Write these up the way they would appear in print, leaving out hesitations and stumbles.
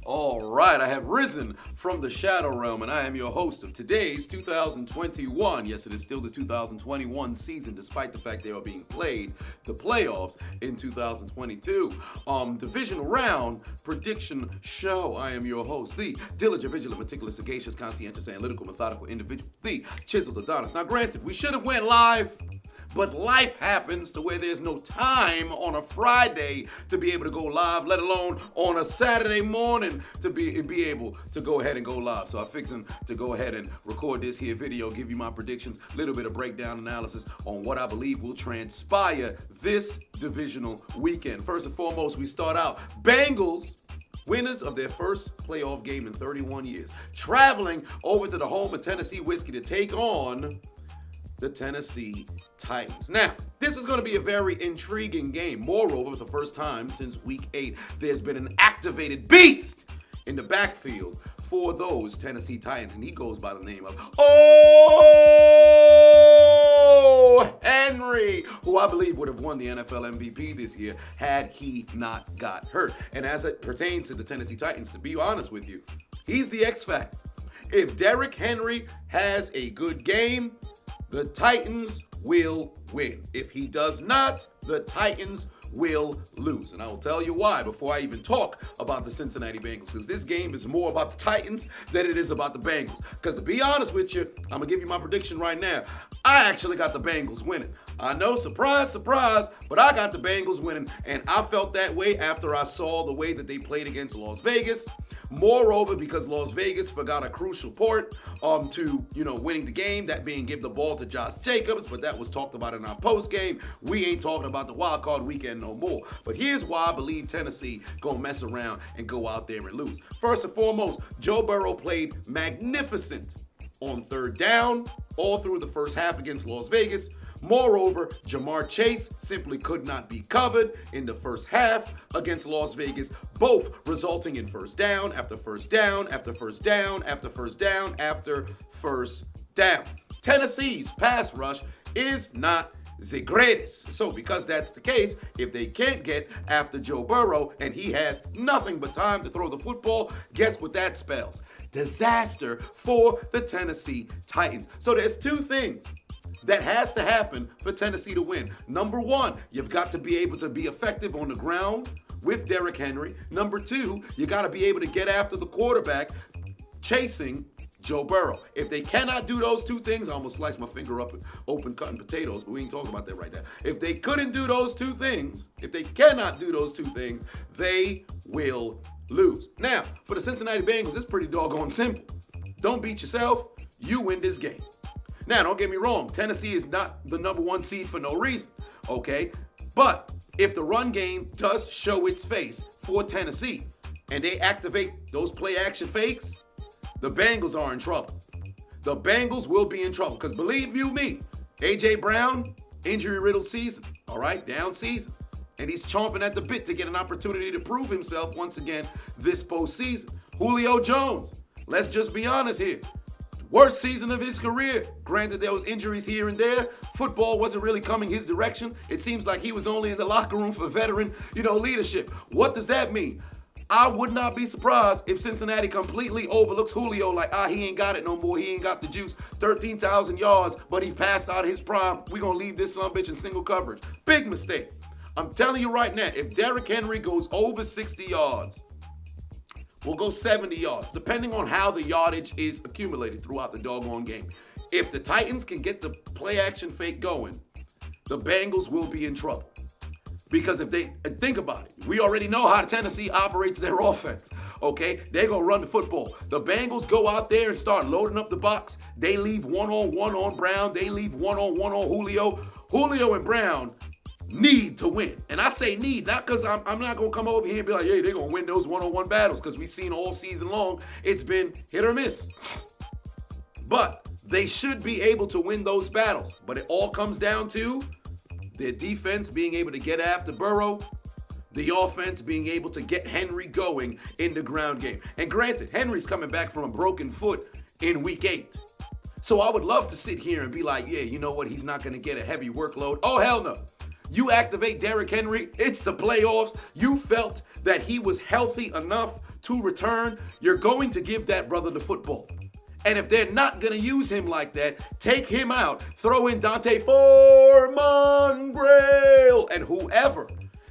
All right, I have risen from the shadow realm, and I am your host of today's 2021. Yes, it is still the 2021 season, despite the fact they are being played the playoffs in 2022. Divisional round prediction show. I am your host, the diligent, vigilant, meticulous, sagacious, conscientious, analytical, methodical individual, the Chiseled Adonis. Now, granted, we should have went live. But life happens to where there's no time on a Friday to be able to go live, let alone on a Saturday morning to be able to go ahead and go live. So I'm fixing to go ahead and record this here video, give you my predictions, a little bit of breakdown analysis on what I believe will transpire this divisional weekend. First and foremost, we start out Bengals, winners of their first playoff game in 31 years, traveling over to the home of Tennessee Whiskey to take on the Tennessee Titans. Now, this is going to be a very intriguing game. Moreover, for the first time since week 8, there's been an activated beast in the backfield for those Tennessee Titans, and he goes by the name of Henry, who I believe would have won the NFL MVP this year had he not got hurt. And as it pertains to the Tennessee Titans, to be honest with you, he's the X factor. If Derrick Henry has a good game, the Titans will win. If he does not, the Titans will lose. And I will tell you why before I even talk about the Cincinnati Bengals, because this game is more about the Titans than it is about the Bengals. Because to be honest with you, I'm going to give you my prediction right now. I actually got the Bengals winning. I know, surprise, surprise, but I got the Bengals winning, and I felt that way after I saw the way that they played against Las Vegas. Moreover, because Las Vegas forgot a crucial part to winning the game, that being give the ball to Josh Jacobs, but that was talked about in our post game. We ain't talking about the wild card weekend no more. But here's why I believe Tennessee gonna mess around and go out there and lose. First and foremost, Joe Burrow played magnificent on third down all through the first half against Las Vegas. Moreover, Jamar Chase simply could not be covered in the first half against Las Vegas, both resulting in first down after first down after first down after first down after first down. Tennessee's pass rush is not the greatest. So because that's the case, if they can't get after Joe Burrow and he has nothing but time to throw the football, guess what that spells? Disaster for the Tennessee Titans. So there's two things that has to happen for Tennessee to win. Number one, you've got to be able to be effective on the ground with Derrick Henry. Number two, you got to be able to get after the quarterback chasing Joe Burrow. If they cannot do those two things, I almost sliced my finger up and open cutting potatoes, but we ain't talking about that right now. If they couldn't do those two things, if they cannot do those two things, they will lose. Now, for the Cincinnati Bengals, it's pretty doggone simple. Don't beat yourself, you win this game. Now, don't get me wrong, Tennessee is not the number one seed for no reason, okay? But if the run game does show its face for Tennessee and they activate those play action fakes, the Bengals are in trouble. The Bengals will be in trouble because believe you me, A.J. Brown, injury-riddled season, all right, down season. And he's chomping at the bit to get an opportunity to prove himself once again this postseason. Julio Jones, let's just be honest here. Worst season of his career. Granted, there was injuries here and there. Football wasn't really coming his direction. It seems like he was only in the locker room for veteran, leadership. What does that mean? I would not be surprised if Cincinnati completely overlooks Julio like, he ain't got it no more. He ain't got the juice. 13,000 yards, but he passed out his prime. We're going to leave this sumbitch in single coverage. Big mistake. I'm telling you right now, if Derrick Henry goes over 60 yards, we'll go 70 yards, depending on how the yardage is accumulated throughout the doggone game. If the Titans can get the play action fake going, the Bengals will be in trouble. Because if they, think about it, we already know how Tennessee operates their offense, okay? They're going to run the football. The Bengals go out there and start loading up the box. They leave one-on-one on Brown. They leave one-on-one on Julio. Julio and Brown need to win. And I say need, not because I'm not going to come over here and be like, hey, they're going to win those one-on-one battles, because we've seen all season long it's been hit or miss. But they should be able to win those battles. But it all comes down to their defense being able to get after Burrow, the offense being able to get Henry going in the ground game. And granted, Henry's coming back from a broken foot in week 8. So I would love to sit here and be like, yeah, you know what? He's not going to get a heavy workload. Oh, hell no. You activate Derrick Henry, it's the playoffs. You felt that he was healthy enough to return, you're going to give that brother the football. And if they're not going to use him like that, take him out. Throw in Dante Foreman Grail and whoever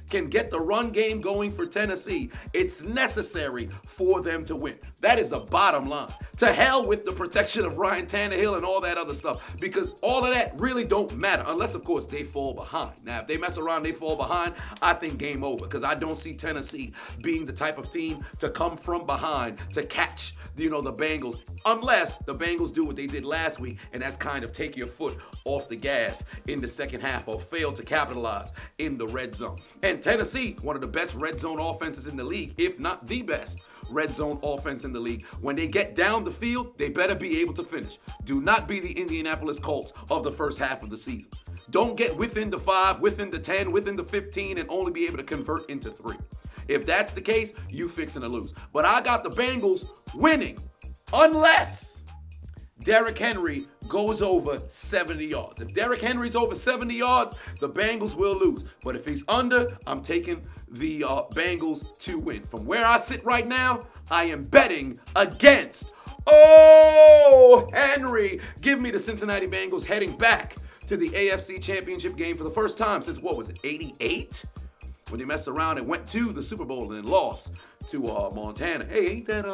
can get the run game going for Tennessee. It's necessary for them to win. That is the bottom line. To hell with the protection of Ryan Tannehill and all that other stuff, because all of that really don't matter unless, of course, they fall behind. Now, if they mess around, they fall behind, I think game over, because I don't see Tennessee being the type of team to come from behind to catch the Bengals, unless the Bengals do what they did last week, and that's kind of take your foot off the gas in the second half or fail to capitalize in the red zone. And Tennessee, one of the best red zone offenses in the league, if not the best red zone offense in the league. When they get down the field, they better be able to finish. Do not be the Indianapolis Colts of the first half of the season. Don't get within the 5, within the 10, within the 15, and only be able to convert into 3. If that's the case, you fixing to lose. But I got the Bengals winning unless Derrick Henry goes over 70 yards. If Derrick Henry's over 70 yards, the Bengals will lose. But if he's under, I'm taking the Bengals to win. From where I sit right now, I am betting against Henry. Give me the Cincinnati Bengals heading back to the AFC Championship game for the first time since, 88? When they messed around and went to the Super Bowl and lost to Montana. Hey, ain't that,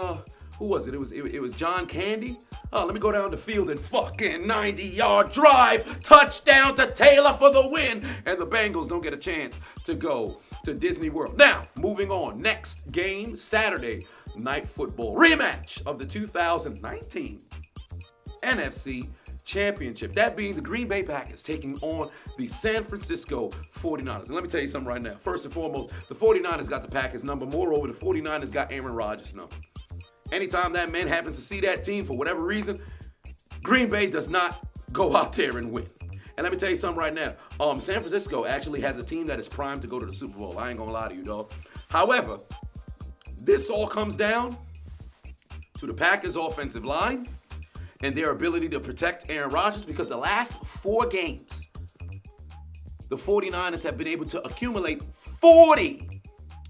who was it? It was John Candy. Oh, let me go down the field and fucking 90-yard drive. Touchdown to Taylor for the win. And the Bengals don't get a chance to go to Disney World. Now, moving on. Next game, Saturday Night Football. Rematch of the 2019 NFC Championship. That being the Green Bay Packers taking on the San Francisco 49ers. And let me tell you something right now. First and foremost, the 49ers got the Packers number. Moreover, the 49ers got Aaron Rodgers number. Anytime that man happens to see that team for whatever reason, Green Bay does not go out there and win. And let me tell you something right now. San Francisco actually has a team that is primed to go to the Super Bowl. I ain't gonna lie to you, dog. However, this all comes down to the Packers' offensive line and their ability to protect Aaron Rodgers, because the last 4 games, the 49ers have been able to accumulate 40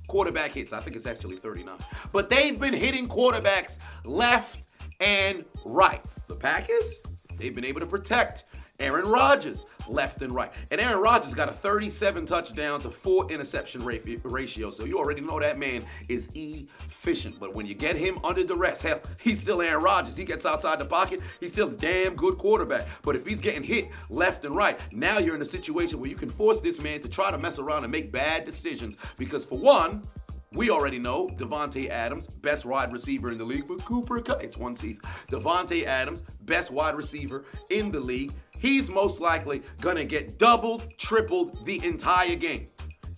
quarterback hits. I think it's actually 39. But they've been hitting quarterbacks left and right. The Packers, they've been able to protect Aaron Rodgers left and right. And Aaron Rodgers got a 37 touchdown to 4 interception ratio. So you already know that man is efficient. But when you get him under duress, hell, he's still Aaron Rodgers. He gets outside the pocket. He's still a damn good quarterback. But if he's getting hit left and right, now you're in a situation where you can force this man to try to mess around and make bad decisions. Because for one, we already know Davante Adams, best wide receiver in the league for Cooper Kupp. It's one season. Davante Adams, best wide receiver in the league. He's most likely going to get doubled, tripled the entire game.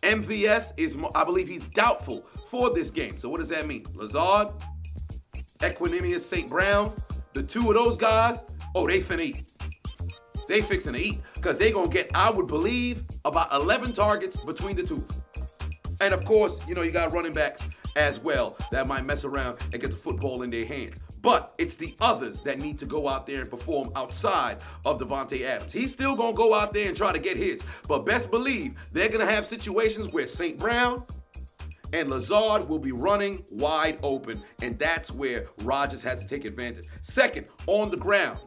MVS is, I believe he's doubtful for this game. So what does that mean? Lazard, Equanimous St. Brown, the 2 of those guys, they finna eat. They fixing to eat because they going to get, I would believe, about 11 targets between the 2. And of course, you got running backs as well that might mess around and get the football in their hands. But it's the others that need to go out there and perform outside of Davante Adams. He's still going to go out there and try to get his. But best believe they're going to have situations where St. Brown and Lazard will be running wide open. And that's where Rodgers has to take advantage. Second, on the ground.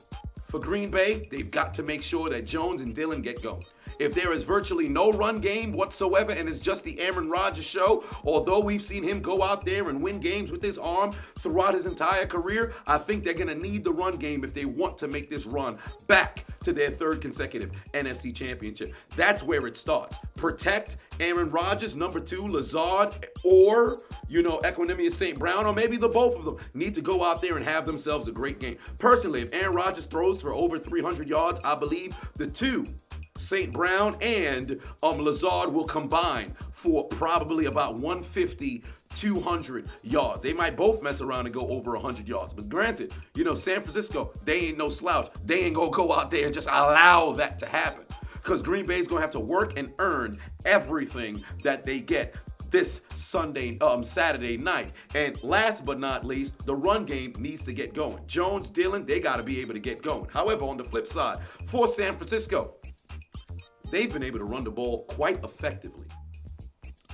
For Green Bay, they've got to make sure that Jones and Dillon get going. If there is virtually no run game whatsoever and it's just the Aaron Rodgers show, although we've seen him go out there and win games with his arm throughout his entire career, I think they're going to need the run game if they want to make this run back to their 3rd consecutive NFC Championship. That's where it starts. Protect Aaron Rodgers, number 2, Lazard, or, Equanimous St. Brown, or maybe the both of them need to go out there and have themselves a great game. Personally, if Aaron Rodgers throws for over 300 yards, I believe the 2, St. Brown and Lazard, will combine for probably about 150, 200 yards. They might both mess around and go over 100 yards. But granted, San Francisco, they ain't no slouch. They ain't going to go out there and just allow that to happen. Because Green Bay's going to have to work and earn everything that they get this Saturday night. And last but not least, the run game needs to get going. Jones, Dillon, they got to be able to get going. However, on the flip side, for San Francisco, they've been able to run the ball quite effectively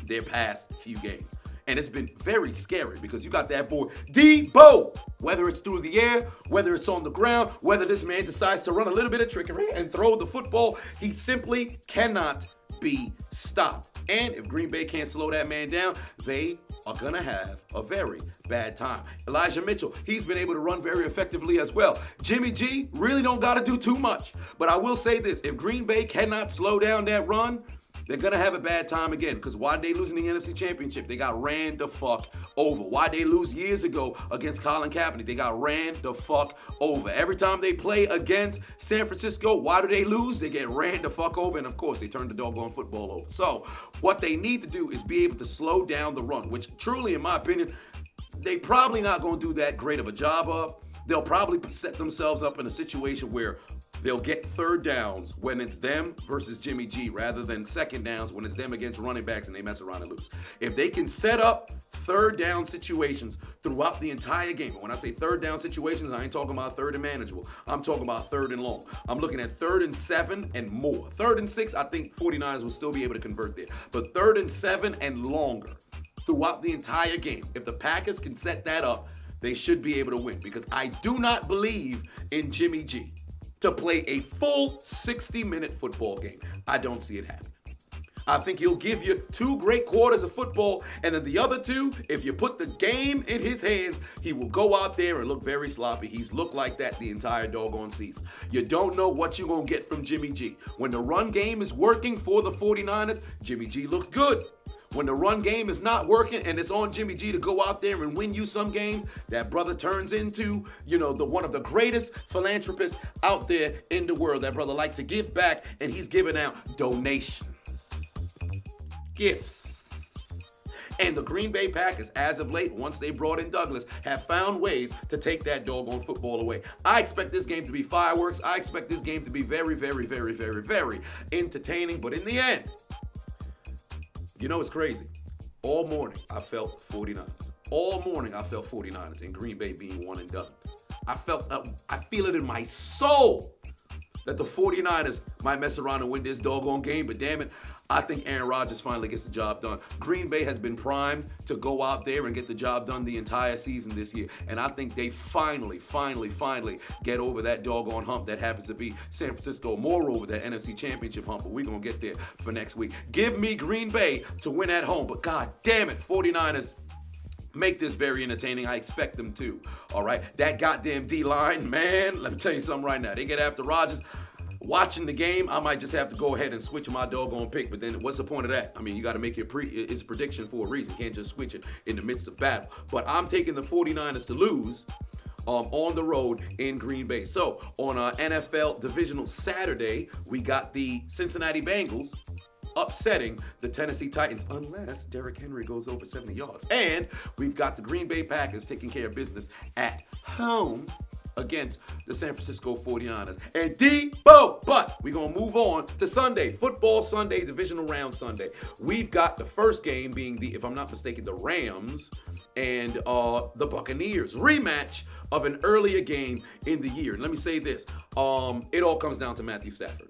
their past few games. And it's been very scary because you got that boy, Debo. Whether it's through the air, whether it's on the ground, whether this man decides to run a little bit of trickery and throw the football, he simply cannot be stopped. And if Green Bay can't slow that man down, they are going to have a very bad time. Elijah Mitchell, he's been able to run very effectively as well. Jimmy G really don't got to do too much. But I will say this, if Green Bay cannot slow down that run, they're going to have a bad time again. Because why they lose in the NFC Championship? They got ran the fuck over. Why they lose years ago against Colin Kaepernick? They got ran the fuck over. Every time they play against San Francisco, why do they lose? They get ran the fuck over. And of course, they turn the doggone football over. So what they need to do is be able to slow down the run, which truly, in my opinion, they probably not going to do that great of a job of. They'll probably set themselves up in a situation where they'll get third downs when it's them versus Jimmy G rather than second downs when it's them against running backs and they mess around and lose. If they can set up third down situations throughout the entire game, and when I say third down situations, I ain't talking about third and manageable. I'm talking about third and long. I'm looking at 3rd and 7 and more. 3rd and 6, I think 49ers will still be able to convert there. But 3rd and 7 and longer throughout the entire game, if the Packers can set that up, they should be able to win, because I do not believe in Jimmy G to play a full 60-minute football game. I don't see it happen. I think he'll give you 2 great quarters of football, and then the other 2, if you put the game in his hands, he will go out there and look very sloppy. He's looked like that the entire doggone season. You don't know what you're going to get from Jimmy G. When the run game is working for the 49ers, Jimmy G looks good. When the run game is not working and it's on Jimmy G to go out there and win you some games, that brother turns into, one of the greatest philanthropists out there in the world. That brother likes to give back, and he's giving out donations, gifts. And the Green Bay Packers, as of late, once they brought in Douglas, have found ways to take that doggone football away. I expect this game to be fireworks. I expect this game to be very, very, very, very, very entertaining. But in the end, it's crazy. All morning, I felt 49ers. All morning, I felt 49ers and Green Bay being one and done. I feel it in my soul that the 49ers might mess around and win this doggone game, but damn it, I think Aaron Rodgers finally gets the job done. Green Bay has been primed to go out there and get the job done the entire season this year, and I think they finally get over that doggone hump that happens to be San Francisco, moreover that NFC Championship hump, but we're going to get there for next week. Give me Green Bay to win at home, but god damn it, 49ers, make this very entertaining. I expect them to. All right. That goddamn D-line, man, let me tell you something right now. They get after Rodgers. Watching the game, I might just have to go ahead and switch my doggone pick. But then what's the point of that? I mean, you got to make it's a prediction for a reason. You can't just switch it in the midst of battle. But I'm taking the 49ers to lose on the road in Green Bay. So on NFL Divisional Saturday, we got the Cincinnati Bengals upsetting the Tennessee Titans unless Derrick Henry goes over 70 yards. And we've got the Green Bay Packers taking care of business at home against the San Francisco 49ers. And Debo! But we're going to move on to Sunday. Football Sunday, Divisional Round Sunday. We've got the first game being if I'm not mistaken, the Rams and the Buccaneers. Rematch of an earlier game in the year. And let me say this. It all comes down to Matthew Stafford.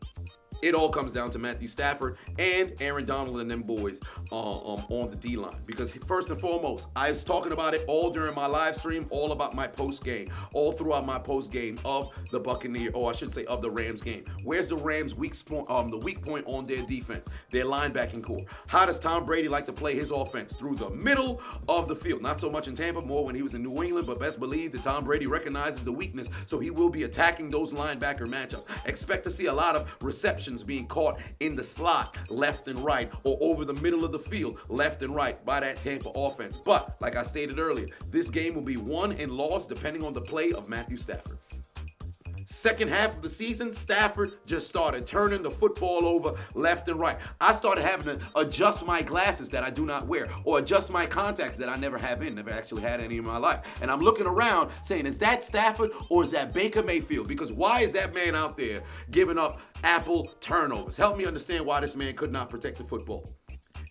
It all comes down to Matthew Stafford and Aaron Donald and them boys on the D-line. Because first and foremost, I was talking about it all during my live stream, all about my post game, all throughout my post game of the Buccaneers, or I should say of the Rams game. Where's the Rams' weak point on their defense, their linebacking core? How does Tom Brady like to play his offense? Through the middle of the field. Not so much in Tampa, more when he was in New England, but best believe that Tom Brady recognizes the weakness, so he will be attacking those linebacker matchups. Expect to see a lot of receptions being caught in the slot left and right, or over the middle of the field left and right by that Tampa offense. But like I stated earlier, this game will be won and lost depending on the play of Matthew Stafford. Second half of the season, Stafford just started turning the football over left and right. I started having to adjust my glasses that I do not wear, or adjust my contacts that I never have in, never actually had any in my life. And I'm looking around saying, is that Stafford or is that Baker Mayfield? Because why is that man out there giving up Apple turnovers? Help me understand why this man could not protect the football.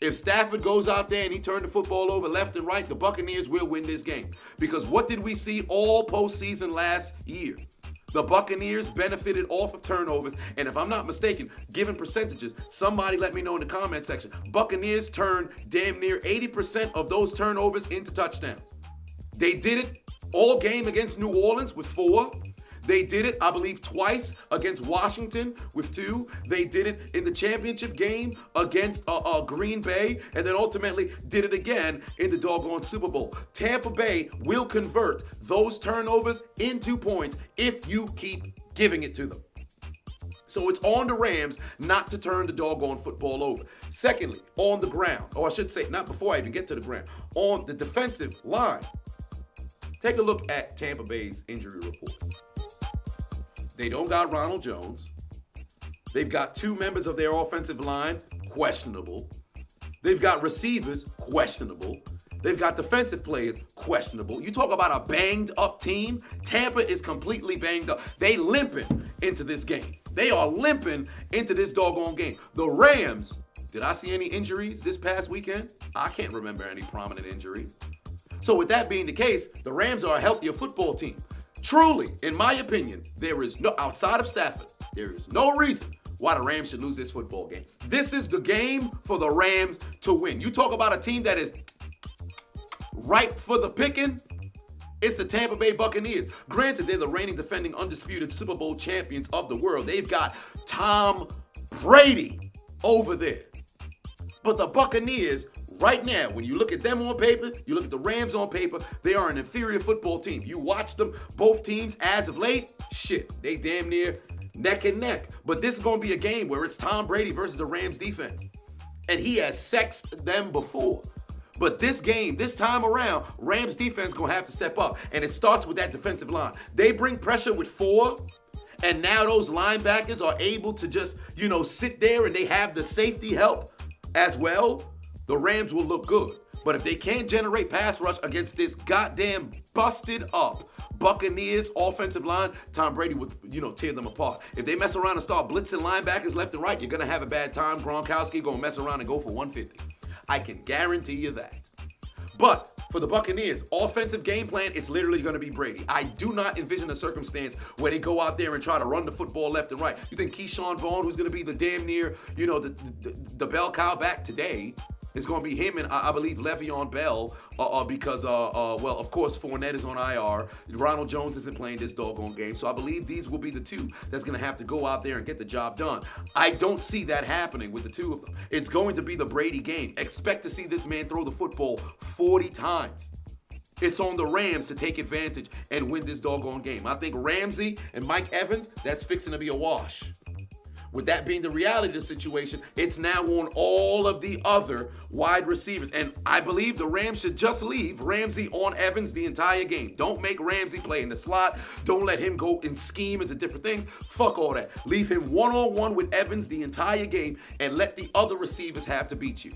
If Stafford goes out there and he turned the football over left and right, the Buccaneers will win this game. Because what did we see all postseason last year? The Buccaneers benefited off of turnovers, and if I'm not mistaken, given percentages, somebody let me know in the comment section. Buccaneers turned damn near 80% of those turnovers into touchdowns. They did it all game against New Orleans with 4. They did it, I believe, twice against Washington with 2. They did it in the championship game against Green Bay, and then ultimately did it again in the doggone Super Bowl. Tampa Bay will convert those turnovers into points if you keep giving it to them. So it's on the Rams not to turn the doggone football over. Secondly, on the ground, or I should say, not before I even get to the ground, on the defensive line, take a look at Tampa Bay's injury report. They don't got Ronald Jones. They've got 2 members of their offensive line, questionable. They've got receivers, questionable. They've got defensive players, questionable. You talk about a banged up team. Tampa is completely banged up. They limping into this game. They are limping into this doggone game. The Rams, did I see any injuries this past weekend? I can't remember any prominent injuries. So with that being the case, the Rams are a healthier football team. Truly, in my opinion, there is no, outside of Stafford, there is no reason why the Rams should lose this football game. This is the game for the Rams to win. You talk about a team that is ripe for the picking, it's the Tampa Bay Buccaneers. Granted, they're the reigning defending undisputed Super Bowl champions of the world. They've got Tom Brady over there. But the Buccaneers, right now, when you look at them on paper, you look at the Rams on paper, they are an inferior football team. You watch them, both teams, as of late, shit, they damn near neck and neck. But this is going to be a game where it's Tom Brady versus the Rams defense. And he has sexed them before. But this game, this time around, Rams defense going to have to step up. And it starts with that defensive line. They bring pressure with 4. And now those linebackers are able to just, sit there and they have the safety help as well. The Rams will look good. But if they can't generate pass rush against this goddamn busted up Buccaneers offensive line, Tom Brady would, tear them apart. If they mess around and start blitzing linebackers left and right, you're going to have a bad time. Gronkowski going to mess around and go for 150. I can guarantee you that. But for the Buccaneers, offensive game plan, it's literally going to be Brady. I do not envision a circumstance where they go out there and try to run the football left and right. You think Keyshawn Vaughn, who's going to be the damn near, the bell cow back today, it's going to be him and I believe Le'Veon Bell because, of course, Fournette is on IR. Ronald Jones isn't playing this doggone game. So I believe these will be the 2 that's going to have to go out there and get the job done. I don't see that happening with the 2 of them. It's going to be the Brady game. Expect to see this man throw the football 40 times. It's on the Rams to take advantage and win this doggone game. I think Ramsey and Mike Evans, that's fixing to be a wash. With that being the reality of the situation, it's now on all of the other wide receivers. And I believe the Rams should just leave Ramsey on Evans the entire game. Don't make Ramsey play in the slot. Don't let him go and scheme into different things. Fuck all that. Leave him one-on-one with Evans the entire game and let the other receivers have to beat you.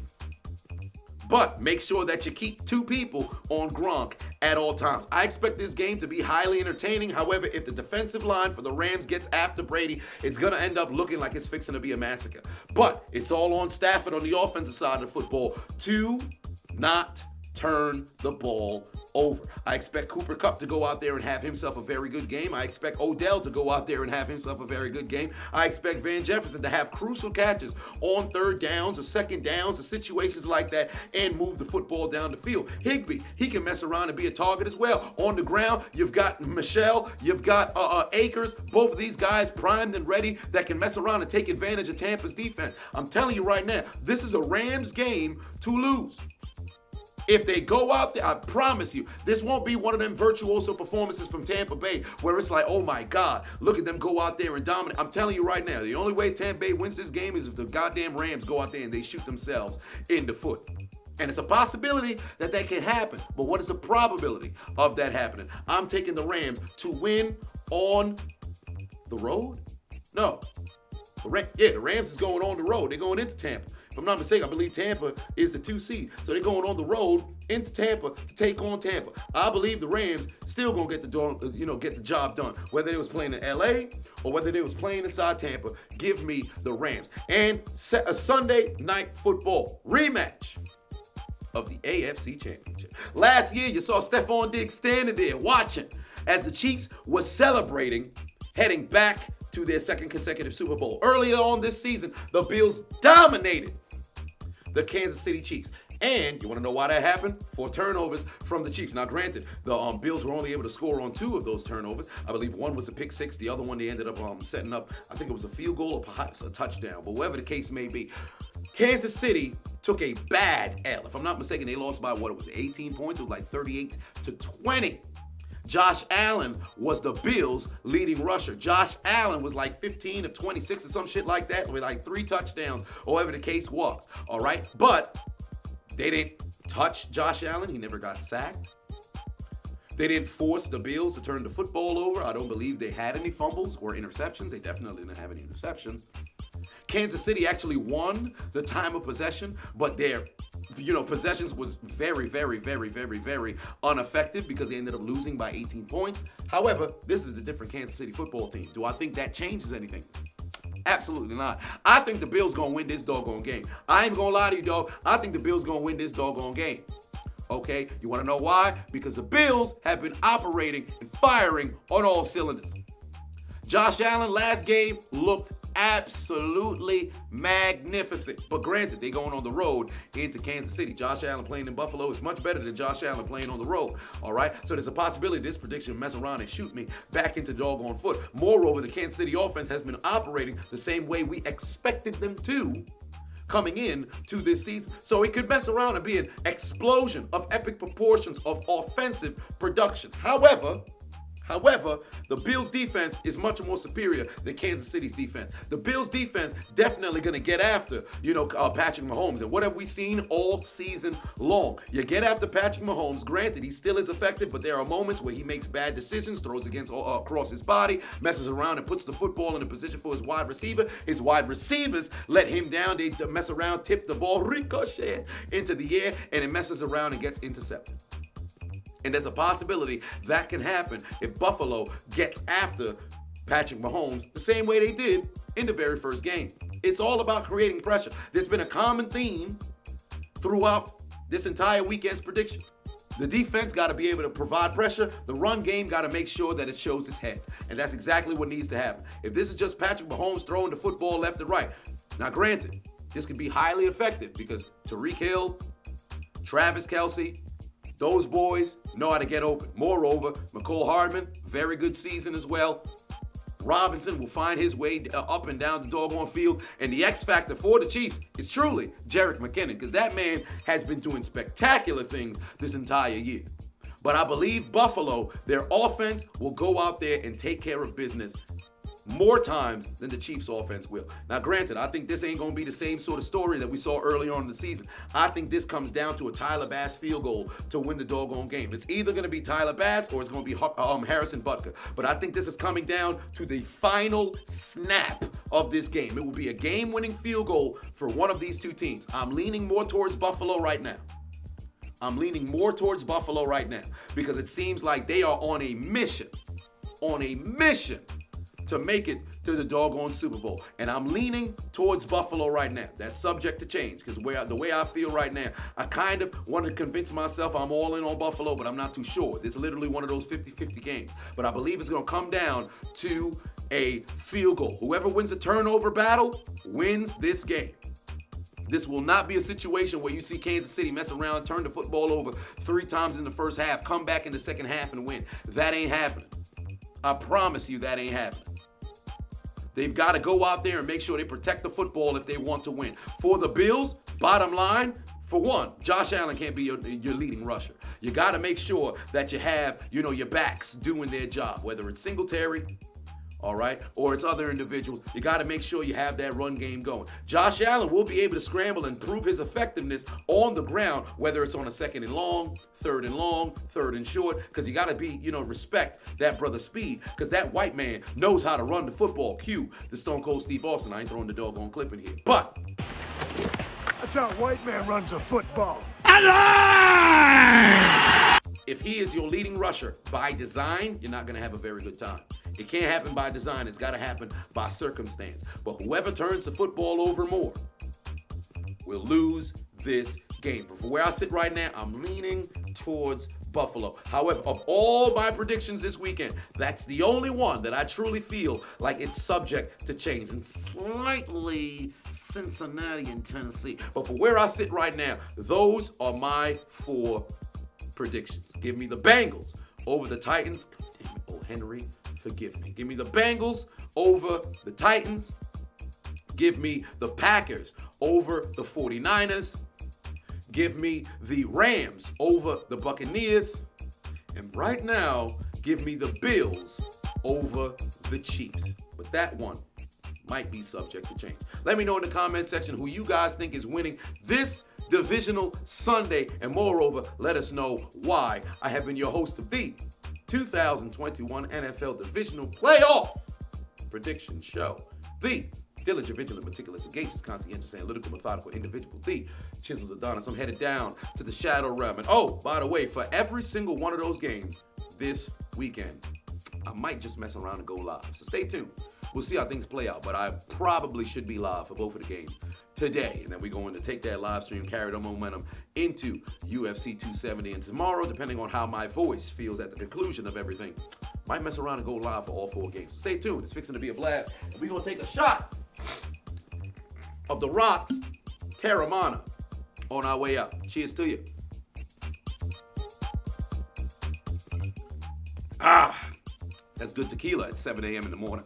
But make sure that you keep 2 people on Gronk at all times. I expect this game to be highly entertaining. However, if the defensive line for the Rams gets after Brady, it's going to end up looking like it's fixing to be a massacre. But it's all on Stafford on the offensive side of the football to not turn the ball over. I expect Cooper Kupp to go out there and have himself a very good game. I expect Odell to go out there and have himself a very good game. I expect Van Jefferson to have crucial catches on 3rd downs or 2nd downs or situations like that and move the football down the field. Higbee, he can mess around and be a target as well. On the ground, you've got Michelle, you've got Akers, both of these guys primed and ready that can mess around and take advantage of Tampa's defense. I'm telling you right now, this is a Rams game to lose. If they go out there, I promise you, this won't be one of them virtuoso performances from Tampa Bay where it's like, oh my God, look at them go out there and dominate. I'm telling you right now, the only way Tampa Bay wins this game is if the goddamn Rams go out there and they shoot themselves in the foot. And it's a possibility that that can happen. But what is the probability of that happening? I'm taking the Rams to win on the road? No. The Rams is going on the road. They're going into Tampa. If I'm not mistaken, I believe Tampa is the 2 seed. So they're going on the road into Tampa to take on Tampa. I believe the Rams still gonna get the job done. Whether they was playing in LA or whether they was playing inside Tampa, give me the Rams. And a Sunday night football rematch of the AFC Championship. Last year, you saw Stephon Diggs standing there watching as the Chiefs was celebrating heading back to their second consecutive Super Bowl. Earlier on this season, the Bills dominated the Kansas City Chiefs. And you want to know why that happened? 4 turnovers from the Chiefs. Now, granted, the Bills were only able to score on 2 of those turnovers. I believe one was a pick six. The other one they ended up setting up, I think it was a field goal or perhaps a touchdown. But whatever the case may be, Kansas City took a bad L. If I'm not mistaken, they lost by 18 points. It was like 38-20. Josh Allen was the Bills' leading rusher. Josh Allen was like 15 of 26 or some shit like that with like 3 touchdowns or whatever the case was. All right? But they didn't touch Josh Allen. He never got sacked. They didn't force the Bills to turn the football over. I don't believe they had any fumbles or interceptions. They definitely didn't have any interceptions. Kansas City actually won the time of possession, but their possessions was very, very, very, very, very ineffective because they ended up losing by 18 points. However, this is a different Kansas City football team. Do I think that changes anything? Absolutely not. I think the Bills gonna win this doggone game. I ain't gonna lie to you, dog. I think the Bills gonna win this doggone game. Okay? You wanna know why? Because the Bills have been operating and firing on all cylinders. Josh Allen last game looked absolutely magnificent. But granted, they going on the road into Kansas City. Josh Allen playing in Buffalo is much better than Josh Allen playing on the road. All right? So there's a possibility this prediction will mess around and shoot me back into doggone foot. Moreover, the Kansas City offense has been operating the same way we expected them to coming in to this season. So it could mess around and be an explosion of epic proportions of offensive production. However, the Bills' defense is much more superior than Kansas City's defense. The Bills' defense definitely going to get after, Patrick Mahomes. And what have we seen all season long? You get after Patrick Mahomes. Granted, he still is effective, but there are moments where he makes bad decisions, throws across his body, messes around and puts the football in a position for his wide receiver. His wide receivers let him down. They mess around, tip the ball, ricochet into the air, and it messes around and gets intercepted. And there's a possibility that can happen if Buffalo gets after Patrick Mahomes the same way they did in the very first game. It's all about creating pressure. There's been a common theme throughout this entire weekend's prediction. The defense got to be able to provide pressure. The run game got to make sure that it shows its head. And that's exactly what needs to happen. If this is just Patrick Mahomes throwing the football left and right, now granted, this could be highly effective because Tyreek Hill, Travis Kelce, those boys know how to get open. Moreover, McCole Hardman, very good season as well. Robinson will find his way up and down the doggone field. And the X factor for the Chiefs is truly Jerick McKinnon, because that man has been doing spectacular things this entire year. But I believe Buffalo, their offense will go out there and take care of business more times than the Chiefs offense will. Now, granted, I think this ain't going to be the same sort of story that we saw early on in the season. I think this comes down to a Tyler Bass field goal to win the doggone game. It's either going to be Tyler Bass or it's going to be Harrison Butker. But I think this is coming down to the final snap of this game. It will be a game-winning field goal for one of these two teams. I'm leaning more towards Buffalo right now. Because it seems like they are on a mission to make it to the doggone Super Bowl. And I'm leaning towards Buffalo right now. That's subject to change because the way I feel right now, I kind of want to convince myself I'm all in on Buffalo, but I'm not too sure. This is literally one of those 50-50 games. But I believe it's going to come down to a field goal. Whoever wins a turnover battle wins this game. This will not be a situation where you see Kansas City mess around, turn the football over 3 times in the first half, come back in the second half and win. That ain't happening. I promise you that ain't happening. They've got to go out there and make sure they protect the football if they want to win. For the Bills, bottom line, for one, Josh Allen can't be your leading rusher. You got to make sure that you have, your backs doing their job, whether it's Singletary, all right, or it's other individuals. You got to make sure you have that run game going. Josh Allen will be able to scramble and prove his effectiveness on the ground, whether it's on a 2nd and long, 3rd and long, 3rd and short, because you got to be, respect that brother's speed, because that white man knows how to run the football. Cue the Stone Cold Steve Austin. I ain't throwing the doggone clip in here. But that's how a white man runs a football. Alive! If he is your leading rusher by design, you're not going to have a very good time. It can't happen by design. It's got to happen by circumstance. But whoever turns the football over more will lose this game. But for where I sit right now, I'm leaning towards Buffalo. However, of all my predictions this weekend, that's the only one that I truly feel like it's subject to change. And slightly Cincinnati and Tennessee. But for where I sit right now, those are my 4 predictions. Give me the Bengals over the Titans. Damn it, oh Henry, forgive me. Give me the Bengals over the Titans. Give me the Packers over the 49ers. Give me the Rams over the Buccaneers. And right now, give me the Bills over the Chiefs. But that one might be subject to change. Let me know in the comment section who you guys think is winning this Divisional Sunday. And moreover, let us know why. I have been your host of the 2021 NFL Divisional Playoff Prediction Show. The diligent, vigilant, meticulous, sagacious, conscientious, analytical, methodical individual, the Chiseled Adonis. I'm headed down to the Shadow Realm. And oh, by the way, for every single one of those games this weekend, I might just mess around and go live. So stay tuned. We'll see how things play out, but I probably should be live for both of the games today. And then we're going to take that live stream, carry the momentum into UFC 270. And tomorrow, depending on how my voice feels at the conclusion of everything, might mess around and go live for all 4 games. So stay tuned. It's fixing to be a blast. And we're going to take a shot of the Rock's Terramana on our way out. Cheers to you. That's good tequila at 7 a.m. in the morning.